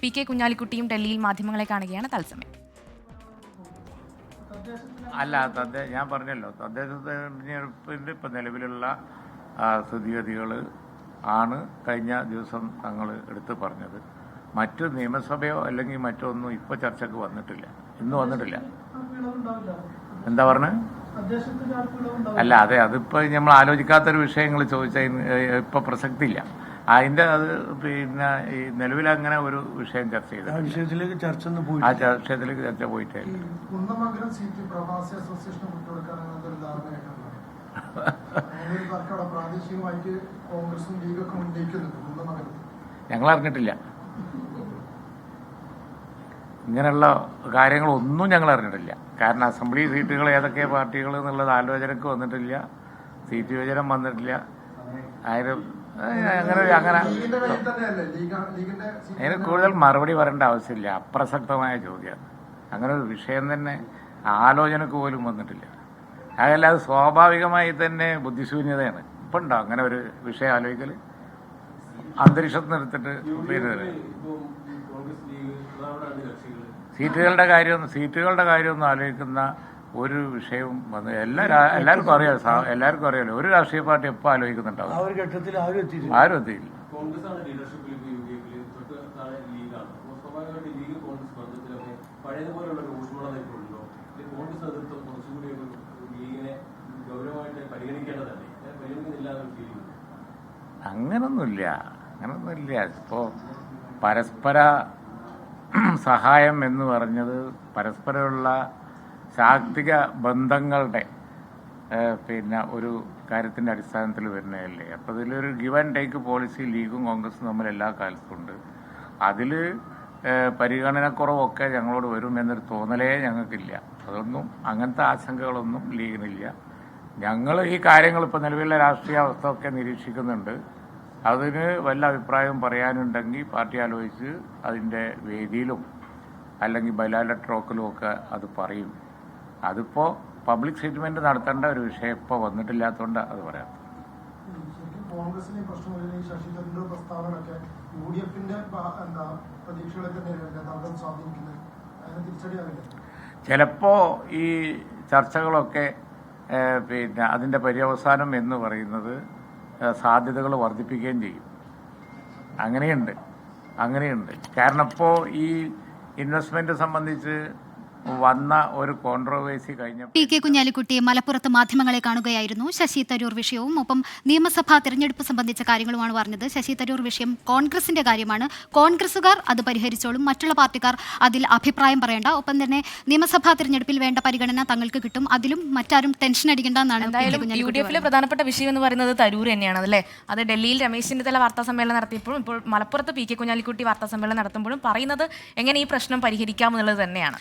P K കുഞ്ഞാലിക്കുട്ടിയും ഡൽഹിയിൽ മാധ്യമങ്ങളെ കാണുകയാണ് തത്സമയം. അല്ല, ഞാൻ പറഞ്ഞല്ലോ, തദ്ദേശ തെരഞ്ഞെടുപ്പിൻ്റെ ഇപ്പം നിലവിലുള്ള സ്ഥിതിഗതികൾ ആണ് കഴിഞ്ഞ ദിവസം തങ്ങൾ എടുത്ത് പറഞ്ഞത്. മറ്റ് നിയമസഭയോ അല്ലെങ്കിൽ മറ്റൊന്നും ഇപ്പോൾ ചർച്ചയ്ക്ക് വന്നിട്ടില്ല, ഇന്ന് വന്നിട്ടില്ല. എന്താ പറഞ്ഞത്? അല്ല, അതെ, അതിപ്പോൾ നമ്മൾ ആലോചിക്കാത്തൊരു വിഷയങ്ങൾ ചോദിച്ചാൽ ഇപ്പോൾ പ്രസക്തിയില്ല. അതിൻ്റെ അത് പിന്നെ ഈ നിലവിലങ്ങനെ ഒരു വിഷയം ചർച്ച ചെയ്തു. ആ വിഷയത്തിലേക്ക് ചർച്ച പോയിട്ടേ ഞങ്ങൾ അറിഞ്ഞിട്ടില്ല. ഇങ്ങനെയുള്ള കാര്യങ്ങളൊന്നും ഞങ്ങൾ അറിഞ്ഞിട്ടില്ല. കാരണം അസംബ്ലി സീറ്റുകൾ ഏതൊക്കെ പാർട്ടികൾ എന്നുള്ളത് ആലോചനക്ക് വന്നിട്ടില്ല, സീറ്റ് വിഭജനം വന്നിട്ടില്ല. ആയിരം അങ്ങനെ അതിന് കൂടുതൽ മറുപടി പറയേണ്ട ആവശ്യമില്ല. അപ്രസക്തമായ ചോദ്യമാണ്. അങ്ങനെ ഒരു വിഷയം തന്നെ ആലോചനക്ക് പോലും വന്നിട്ടില്ല. അതല്ല, അത് സ്വാഭാവികമായി തന്നെ ബുദ്ധിശൂന്യതയാണ്. ഇപ്പം ഉണ്ടോ അങ്ങനെ ഒരു വിഷയം ആലോചിക്കൽ? അന്തരീക്ഷത്തിൽ നിർത്തിട്ട് സീറ്റുകളുടെ കാര്യമൊന്നും ആലോചിക്കുന്ന ഒരു വിഷയവും വന്ന് എല്ലാവർക്കും അറിയാലോ. ഒരു രാഷ്ട്രീയ പാർട്ടി എപ്പോൾ ആലോചിക്കുന്നുണ്ടാവും? ആരും എത്തിയില്ല. അങ്ങനൊന്നുമില്ല. ഇപ്പോൾ പരസ്പര സഹായം എന്ന് പറഞ്ഞത് പരസ്പരമുള്ള ശാക്തിക ബന്ധങ്ങളുടെ പിന്നെ ഒരു കാര്യത്തിൻ്റെ അടിസ്ഥാനത്തിൽ വരുന്നതല്ലേ. അപ്പോൾ ഇതിലൊരു ഗിവ് ആൻഡ് ടേക്ക് പോളിസി ലീഗും കോൺഗ്രസും തമ്മിൽ എല്ലാ കാലത്തും ഉണ്ട്. അതിൽ പരിഗണനക്കുറവൊക്കെ ഞങ്ങളോട് വരും എന്നൊരു തോന്നലേ ഞങ്ങൾക്കില്ല. അതൊന്നും അങ്ങനത്തെ ആശങ്കകളൊന്നും ലീഗിനില്ല. ഞങ്ങൾ ഈ കാര്യങ്ങൾ ഇപ്പോൾ നിലവിലെ രാഷ്ട്രീയ അവസ്ഥ ഒക്കെ നിരീക്ഷിക്കുന്നുണ്ട്. അതിന് വല്ല അഭിപ്രായവും പറയാനുണ്ടെങ്കിൽ പാർട്ടി ആലോചിച്ച് അതിൻ്റെ വേദിയിലും അല്ലെങ്കിൽ ബൈലാറ്ററൽ ടോക്കിലും ഒക്കെ അത് പറയും. അതിപ്പോൾ പബ്ലിക് സ്റ്റേറ്റ്മെന്റ് നടത്തേണ്ട ഒരു വിഷയം ഇപ്പോൾ വന്നിട്ടില്ലാത്തതുകൊണ്ട് അത് പറയാം. ചിലപ്പോൾ ഈ ചർച്ചകളൊക്കെ പിന്നെ അതിൻ്റെ പര്യവസാനം എന്ന് പറയുന്നത് സാധ്യതകൾ വർദ്ധിപ്പിക്കുകയും ചെയ്യും. അങ്ങനെയുണ്ട്. കാരണം ഇപ്പോൾ ഈ ഇൻവെസ്റ്റ്മെന്റ് സംബന്ധിച്ച് വന്ന ഒരു കോൺട്രോവേഴ്സി കഴിഞ്ഞ പി കെ കുഞ്ഞാലിക്കുട്ടി മലപ്പുറത്ത് മാധ്യമങ്ങളെ കാണുകയായിരുന്നു. ശശി തരൂർ വിഷയവും ഒപ്പം നിയമസഭാ തെരഞ്ഞെടുപ്പ് സംബന്ധിച്ച കാര്യങ്ങളുമാണ് പറഞ്ഞത്. ശശി തരൂർ വിഷയം കോൺഗ്രസിന്റെ കാര്യമാണ്. കോൺഗ്രസുകാർ അത് പരിഹരിച്ചോളും, മറ്റുള്ള പാർട്ടിക്കാർ അതിൽ അഭിപ്രായം പറയേണ്ട. ഒപ്പം തന്നെ നിയമസഭാ തെരഞ്ഞെടുപ്പിൽ വേണ്ട പരിഗണന തങ്ങൾക്ക് കിട്ടും, അതിലും മറ്റാരും ടെൻഷൻ അടിക്കേണ്ടെന്നാണ്. യുഡിഎഫിലെ പ്രധാനപ്പെട്ട വിഷയം എന്ന് പറയുന്നത് തരൂർ തന്നെയാണ് അല്ലേ. അത് ഡൽഹിയിൽ രമേശ് ചെന്നിത്തല വാർത്താ സമ്മേളനം നടത്തിയപ്പോഴും ഇപ്പോൾ മലപ്പുറത്ത് പി കെ കുഞ്ഞാലിക്കുട്ടി വാർത്താ സമ്മേളനം നടത്തുമ്പോഴും പറയുന്നത് എങ്ങനെ ഈ പ്രശ്നം പരിഹരിക്കാമെന്നുള്ളത് തന്നെയാണ്.